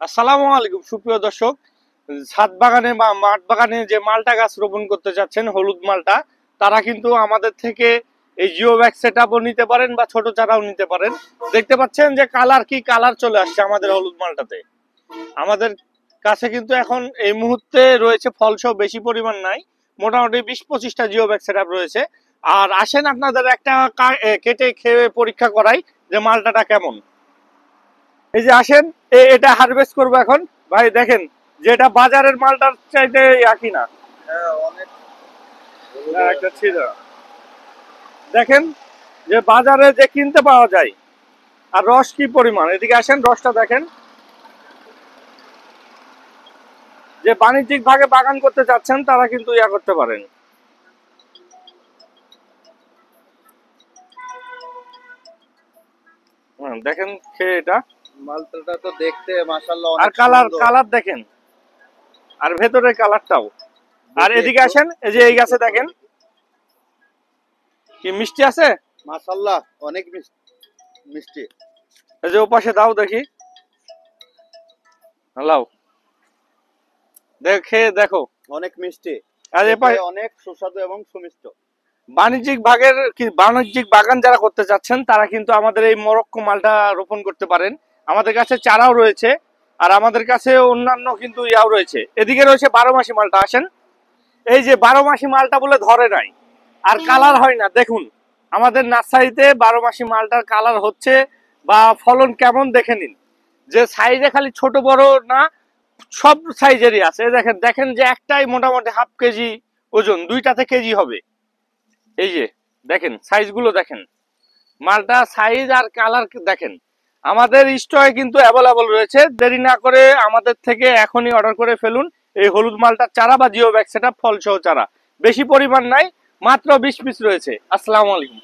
আসসালামু আলাইকুম সুপ্রিয় দর্শক, ছাদ বাগানে বা মাঠ বাগানে যে মালটা গাছ রোপণ করতে যাচ্ছেন হলুদ মালটা, তারা কিন্তু আমাদের থেকে এই জিও ব্যাগ সেটআপও নিতে পারেন বা ছোট চারাও নিতে পারেন। দেখতে পাচ্ছেন যে কালার কি কালার চলে আসছে আমাদের হলুদ মালটাতে। আমাদের কাছে কিন্তু এখন এই মুহূর্তে রয়েছে ফলসহ বেশি পরিমাণ নাই, মোটামুটি 20-25টা জিও ব্যাগ সেটআপ রয়েছে। আর আসেন আপনাদের একটা কেটে খেয়ে পরীক্ষা করাই যে মালটাটা কেমন। এই যে আসেন, এটা হারভেস্ট করবো এখন। ভাই দেখেন যে এটা বাজারের মালটার চাইতে একই না। একটা ছিল, দেখেন যে বাজারে যে কিনতে পাওয়া যায় আর রস কি পরিমাণ। এদিকে আসেন, রসটা দেখেন। যে বাণিজ্যিক ভাগে বাগান করতে চাচ্ছেন তারা কিন্তু করতে পারেন। দেখেন খেয়ে এটা, মালটাটা তো দেখতে মাশাআল্লাহ আর অনেক কালার সুন্দর। কালার দেখেন, আর ভেতরের কালারটাও। আর এদিকে আসেন, এই যে এই গাছে দেখেন কি মিষ্টি আছে। মাশাআল্লাহ অনেক মিষ্টি। এই যে ওপাশে দাও দেখি, লাও দেখে দেখো অনেক মিষ্টি আর এপাশে অনেক সুস্বাদু এবং সুমিষ্ট। বাণিজ্যিক বাগান যারা করতে চাচ্ছেন তারা কিন্তু আমাদের এই মরক্কো মালটা রোপণ করতে পারেন। আমাদের কাছে চারাও রয়েছে, আর আমাদের কাছে অন্যান্য কিন্তু ইয়াও রয়েছে। এদিকে রয়েছে 12 মাসি মালটা। আসেন, এই যে 12 মাসি মালটা বলে ধরে নাই আর কালার হয় না। দেখুন আমাদের নার্সারিতে 12 মাসি মালটার কালার হচ্ছে বা ফলন কেমন দেখে নিন। যে সাইজে খালি ছোট বড় না, সব সাইজেরই আছে। দেখেন দেখেন যে একটাই মোটামুটি হাফ কেজি ওজন, দুইটাতে কেজি হবে। এই যে দেখেন সাইজগুলো দেখেন, মালটা সাইজ আর কালার দেখেন। আমাদের স্টকে কিন্তু অ্যাভেলেবল রয়েছে। দেরি না করে আমাদের থেকে এখনই অর্ডার করে ফেলুন এই হলুদ মালটার চারা বা জিও ব্যাগ সেটআপ ফলসহ চারা। বেশি পরিমাণ নাই, মাত্র 20 পিস রয়েছে। আসসালামু আলাইকুম।